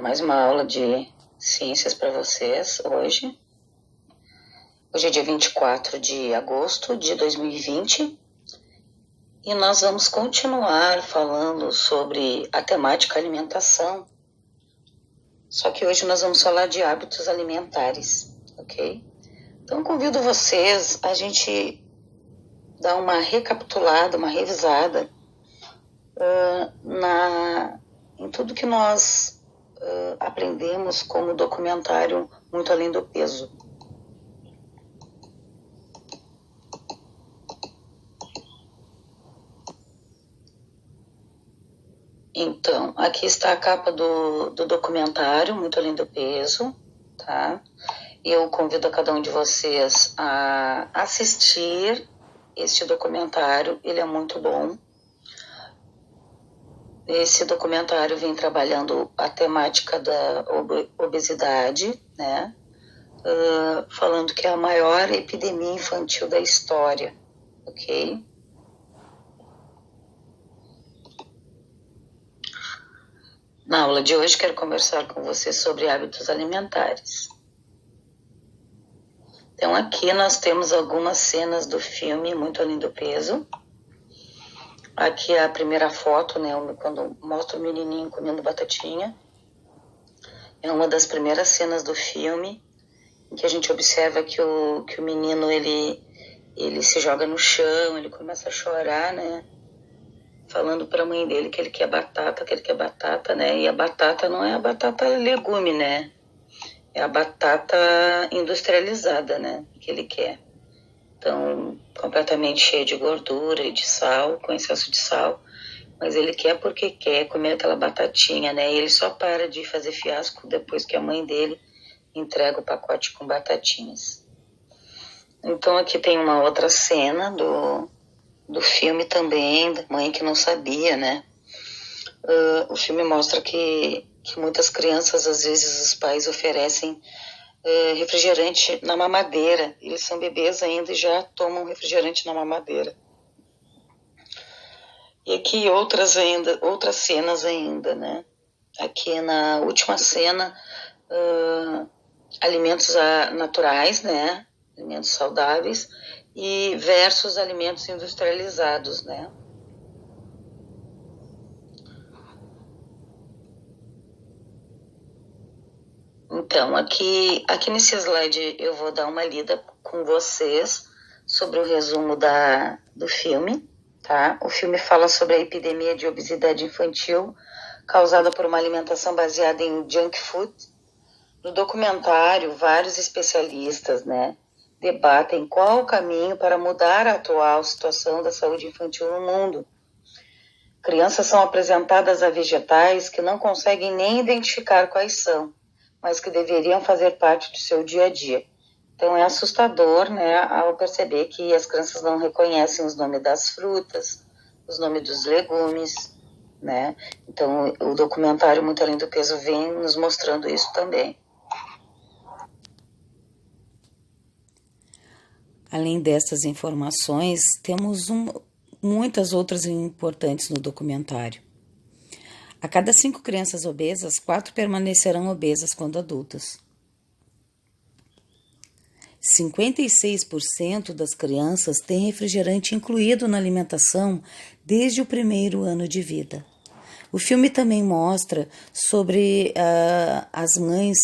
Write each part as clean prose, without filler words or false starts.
mais uma aula de ciências para vocês hoje. Hoje é dia 24 de agosto de 2020 e nós vamos continuar falando sobre a temática alimentação. Só que hoje nós vamos falar de hábitos alimentares, ok? Então convido vocês a gente dar uma recapitulada, uma revisada em tudo que nós aprendemos como documentário Muito Além do Peso. Então, aqui está a capa do documentário Muito Além do Peso, tá? Eu convido a cada um de vocês a assistir este documentário, ele é muito bom. Esse documentário vem trabalhando a temática da obesidade, né? Falando que é a maior epidemia infantil da história, ok? Na aula de hoje quero conversar com você sobre hábitos alimentares. Então aqui nós temos algumas cenas do filme Muito Além do Peso. Aqui é a primeira foto, né, quando mostra o menininho comendo batatinha. É uma das primeiras cenas do filme, em que a gente observa que o menino, ele se joga no chão, ele começa a chorar, né, falando para a mãe dele que ele quer batata, né, e a batata não é a batata legume, né, é a batata industrializada, né, que ele quer. Então, completamente cheio de gordura e de sal, com excesso de sal, mas ele quer porque quer comer aquela batatinha, né? E ele só para de fazer fiasco depois que a mãe dele entrega o pacote com batatinhas. Então, aqui tem uma outra cena do filme também, da mãe que não sabia, né? O filme mostra que muitas crianças, às vezes, os pais oferecem refrigerante na mamadeira. Eles são bebês ainda e já tomam refrigerante na mamadeira. E aqui outras cenas ainda, né? Aqui na última cena, alimentos naturais, né? Alimentos saudáveis e versus alimentos industrializados, né? Então, aqui nesse slide eu vou dar uma lida com vocês sobre o resumo do filme, tá? O filme fala sobre a epidemia de obesidade infantil causada por uma alimentação baseada em junk food. No documentário, vários especialistas, né, debatem qual o caminho para mudar a atual situação da saúde infantil no mundo. Crianças são apresentadas a vegetais que não conseguem nem identificar quais são, mas que deveriam fazer parte do seu dia a dia. Então é assustador, né, ao perceber que as crianças não reconhecem os nomes das frutas, os nomes dos legumes, né? Então o documentário Muito Além do Peso vem nos mostrando isso também. Além dessas informações, temos muitas outras importantes no documentário. A cada 5 crianças obesas, 4 permanecerão obesas quando adultas. 56% das crianças têm refrigerante incluído na alimentação desde o primeiro ano de vida. O filme também mostra sobre as mães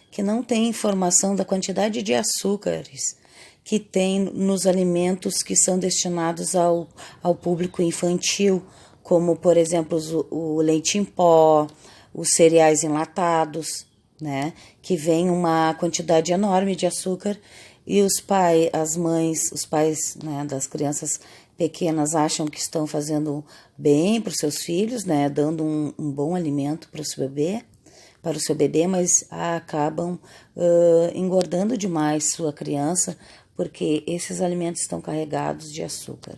que não têm informação da quantidade de açúcares que tem nos alimentos que são destinados ao público infantil, como, por exemplo, o leite em pó, os cereais enlatados, né, que vem uma quantidade enorme de açúcar e os pais, né, das crianças pequenas acham que estão fazendo bem para os seus filhos, né, dando um bom alimento para o seu bebê, mas acabam engordando demais sua criança porque esses alimentos estão carregados de açúcar.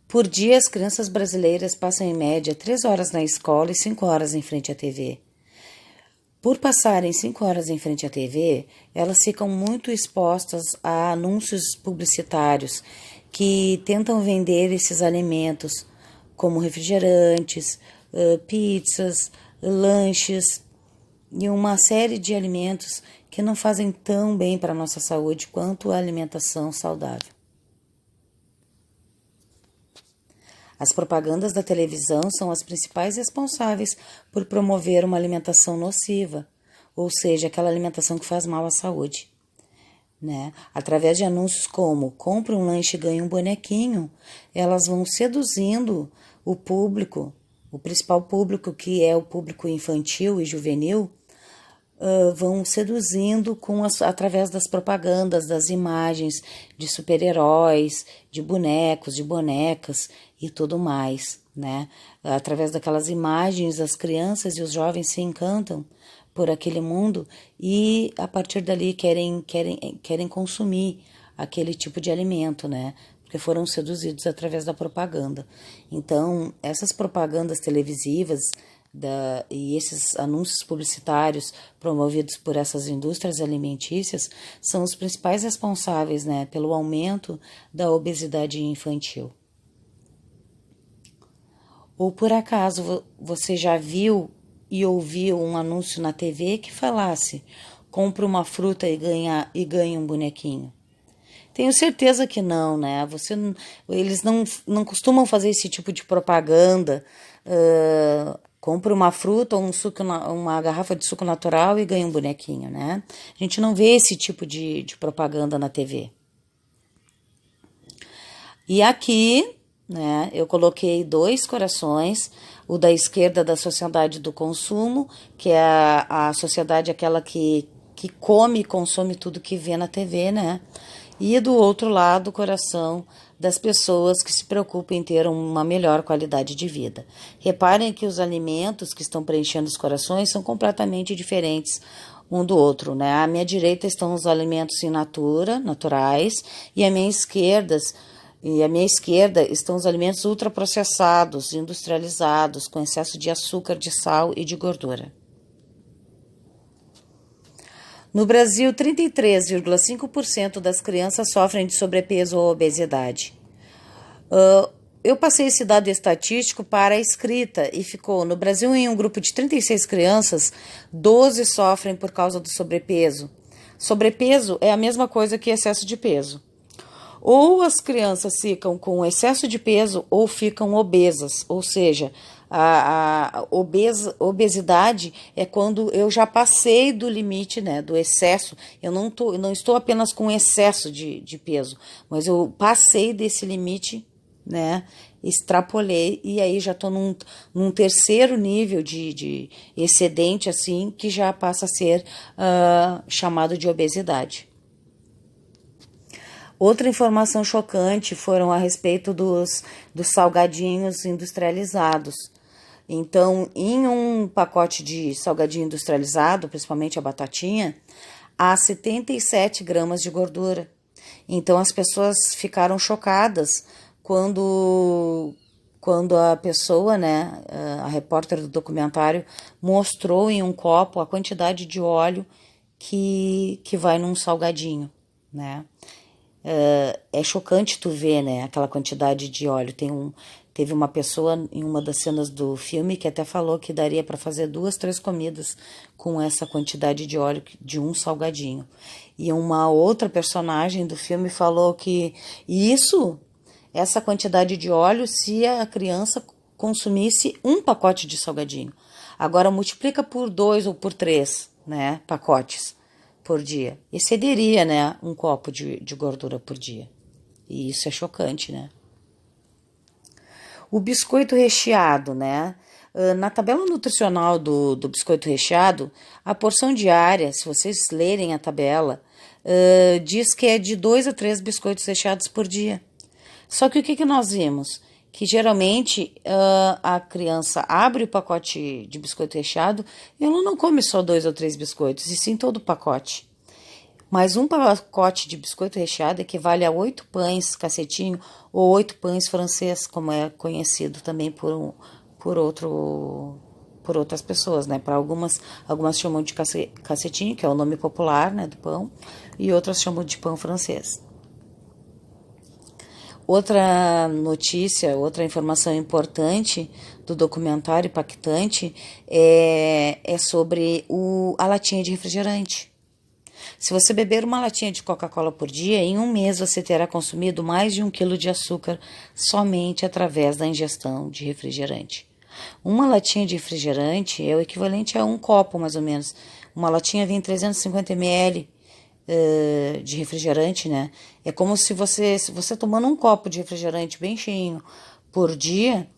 Por dia, as crianças brasileiras passam em média 3 horas na escola e 5 horas em frente à TV. Por passarem 5 horas em frente à TV, elas ficam muito expostas a anúncios publicitários que tentam vender esses alimentos como refrigerantes, pizzas, lanches e uma série de alimentos que não fazem tão bem para a nossa saúde quanto a alimentação saudável. As propagandas da televisão são as principais responsáveis por promover uma alimentação nociva, ou seja, aquela alimentação que faz mal à saúde. Através de anúncios como compre um lanche e ganhe um bonequinho, elas vão seduzindo o público, o principal público, que é o público infantil e juvenil, vão seduzindo através das propagandas, das imagens de super-heróis, de bonecos, de bonecas e tudo mais, Através daquelas imagens, as crianças e os jovens se encantam por aquele mundo e a partir dali querem consumir aquele tipo de alimento, Porque foram seduzidos através da propaganda. Então, essas propagandas televisivas e esses anúncios publicitários promovidos por essas indústrias alimentícias são os principais responsáveis, pelo aumento da obesidade infantil. Ou por acaso você já viu e ouviu um anúncio na TV que falasse: compre uma fruta e ganhe um bonequinho? Tenho certeza que não, eles não costumam fazer esse tipo de propaganda. Compre uma fruta ou uma garrafa de suco natural e ganhe um bonequinho, A gente não vê esse tipo de propaganda na TV. E aqui, eu coloquei 2 corações, o da esquerda da sociedade do consumo, que é a sociedade aquela que come e consome tudo que vê na TV, E do outro lado, o coração das pessoas que se preocupam em ter uma melhor qualidade de vida. Reparem que os alimentos que estão preenchendo os corações são completamente diferentes um do outro, À minha direita estão os alimentos in natura, naturais, e à minha esquerda estão os alimentos ultraprocessados, industrializados, com excesso de açúcar, de sal e de gordura. No Brasil, 33,5% das crianças sofrem de sobrepeso ou obesidade. Eu passei esse dado estatístico para a escrita e ficou: no Brasil, em um grupo de 36 crianças, 12 sofrem por causa do sobrepeso. Sobrepeso é a mesma coisa que excesso de peso. Ou as crianças ficam com excesso de peso ou ficam obesas, ou seja, a obesidade é quando eu já passei do limite, do excesso. Eu não estou apenas com excesso de peso, mas eu passei desse limite, extrapolei, e aí já estou num terceiro nível de excedente, assim, que já passa a ser chamado de obesidade. Outra informação chocante foram a respeito dos salgadinhos industrializados. Então, em um pacote de salgadinho industrializado, principalmente a batatinha, há 77 gramas de gordura. Então, as pessoas ficaram chocadas quando a pessoa, a repórter do documentário, mostrou em um copo a quantidade de óleo que vai num salgadinho, É chocante tu ver, aquela quantidade de óleo. Teve uma pessoa em uma das cenas do filme que até falou que daria para fazer 2, 3 comidas com essa quantidade de óleo de um salgadinho. E uma outra personagem do filme falou que essa quantidade de óleo, se a criança consumisse um pacote de salgadinho. Agora multiplica por 2 ou por 3, pacotes por dia. Excederia, um copo de gordura por dia. E isso é chocante, O biscoito recheado, Na tabela nutricional do biscoito recheado, a porção diária, se vocês lerem a tabela, diz que é de 2 a 3 biscoitos recheados por dia. Só que o que nós vimos? Que geralmente a criança abre o pacote de biscoito recheado e ela não come só 2 ou 3 biscoitos, e sim todo o pacote. Mas um pacote de biscoito recheado equivale a 8 pães cacetinho ou 8 pães francês, como é conhecido também por outras pessoas, Para algumas chamam de cacetinho, que é o nome popular, do pão, e outras chamam de pão francês. Outra notícia, outra informação importante do documentário impactante é sobre a latinha de refrigerante. Se você beber uma latinha de Coca-Cola por dia, em um mês você terá consumido mais de 1 quilo de açúcar somente através da ingestão de refrigerante. Uma latinha de refrigerante é o equivalente a um copo, mais ou menos. Uma latinha vem 350 ml de refrigerante, né? É como se você tomando um copo de refrigerante bem cheinho por dia,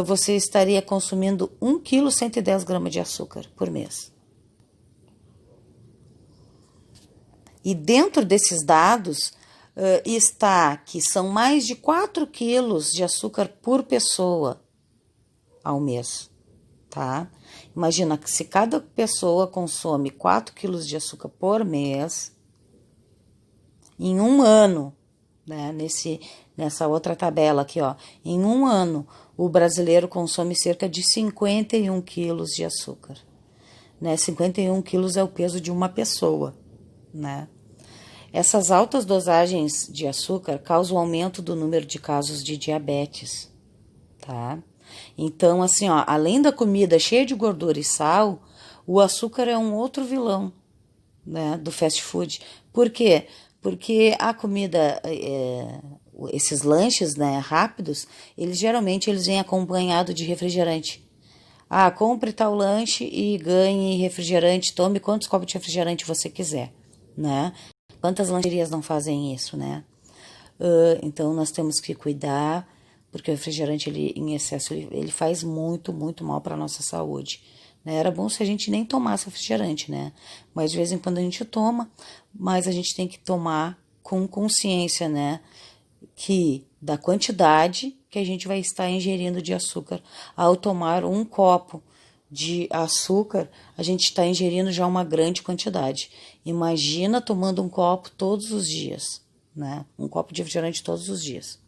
você estaria consumindo 1 quilo 110 gramas de açúcar por mês. E dentro desses dados está que são mais de 4 quilos de açúcar por pessoa ao mês, tá? Imagina que se cada pessoa consome 4 quilos de açúcar por mês, em um ano, né, nessa outra tabela aqui, ó, em um ano, o brasileiro consome cerca de 51 quilos de açúcar, né? 51 quilos é o peso de uma pessoa, né? Essas altas dosagens de açúcar causam aumento do número de casos de diabetes, tá? Então, assim, ó, além da comida cheia de gordura e sal, o açúcar é um outro vilão, né, do fast food. Por quê? Porque a comida, esses lanches, né, rápidos, geralmente vêm acompanhados de refrigerante. Ah, compre tal lanche e ganhe refrigerante, tome quantos copos de refrigerante você quiser, né? Quantas lancherias não fazem isso, né? Então, nós temos que cuidar, porque o refrigerante em excesso ele faz muito, muito mal para a nossa saúde. Né? Era bom se a gente nem tomasse refrigerante, né? Mas de vez em quando a gente toma, mas a gente tem que tomar com consciência, né? Que da quantidade que a gente vai estar ingerindo de açúcar. Ao tomar um copo de açúcar, a gente está ingerindo já uma grande quantidade. Imagina tomando um copo todos os dias, né? Um copo de refrigerante todos os dias.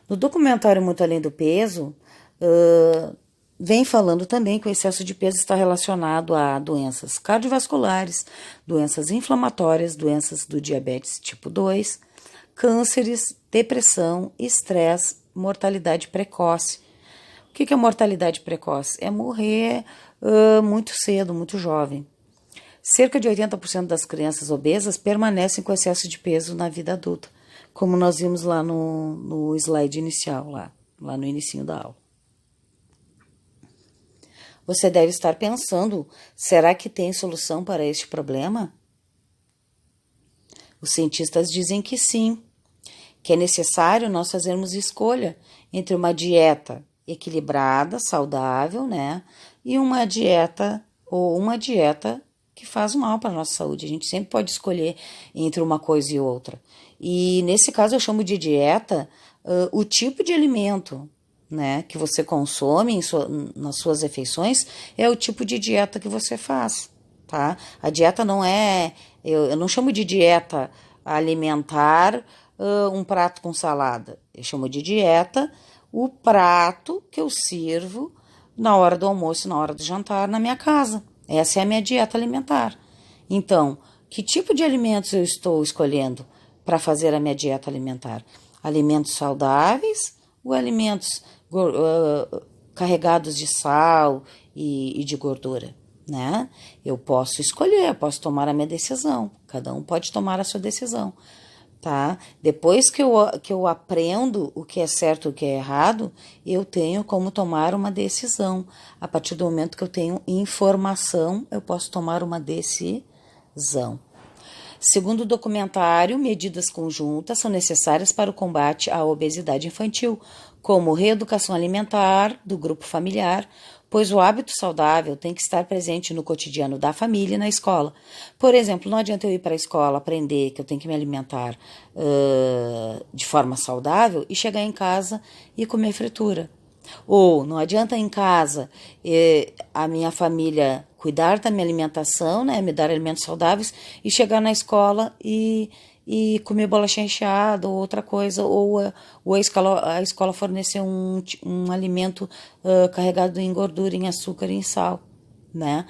No documentário Muito Além do Peso, vem falando também que o excesso de peso está relacionado a doenças cardiovasculares, doenças inflamatórias, doenças do diabetes tipo 2, cânceres, depressão, estresse, mortalidade precoce. O que é mortalidade precoce? É morrer muito cedo, muito jovem. Cerca de 80% das crianças obesas permanecem com excesso de peso na vida adulta, como nós vimos lá no slide inicial, lá no inicinho da aula. Você deve estar pensando, será que tem solução para este problema? Os cientistas dizem que sim, que é necessário nós fazermos escolha entre uma dieta equilibrada, saudável, né, e uma dieta que faz mal para a nossa saúde. A gente sempre pode escolher entre uma coisa e outra. E nesse caso eu chamo de dieta o tipo de alimento, né, que você consome nas suas refeições é o tipo de dieta que você faz, tá? A dieta não é, eu não chamo de dieta alimentar um prato com salada. Eu chamo de dieta o prato que eu sirvo na hora do almoço e na hora do jantar na minha casa. Essa é a minha dieta alimentar. Então, que tipo de alimentos eu estou escolhendo para fazer a minha dieta alimentar? Alimentos saudáveis ou alimentos carregados de sal e de gordura, né? Eu posso escolher, eu posso tomar a minha decisão. Cada um pode tomar a sua decisão, tá? Depois que eu aprendo o que é certo e o que é errado, eu tenho como tomar uma decisão. A partir do momento que eu tenho informação, eu posso tomar uma decisão. Segundo o documentário, medidas conjuntas são necessárias para o combate à obesidade infantil, como reeducação alimentar do grupo familiar, pois o hábito saudável tem que estar presente no cotidiano da família e na escola. Por exemplo, não adianta eu ir para a escola aprender que eu tenho que me alimentar de forma saudável e chegar em casa e comer fritura. Ou não adianta em casa a minha família cuidar da minha alimentação, né, me dar alimentos saudáveis e chegar na escola e comer bolacha recheada ou outra coisa, ou a escola fornecer um alimento carregado em gordura, em açúcar e em sal, né?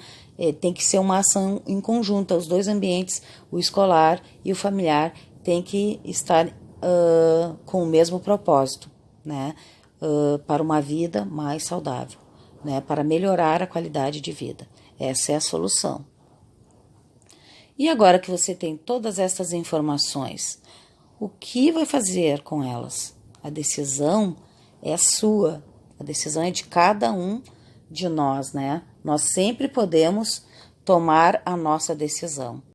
Tem que ser uma ação em conjunto, os dois ambientes, o escolar e o familiar, tem que estar com o mesmo propósito, né? Para uma vida mais saudável, né? Para melhorar a qualidade de vida. Essa é a solução. E agora que você tem todas essas informações, o que vai fazer com elas? A decisão é sua, a decisão é de cada um de nós, né? Nós sempre podemos tomar a nossa decisão.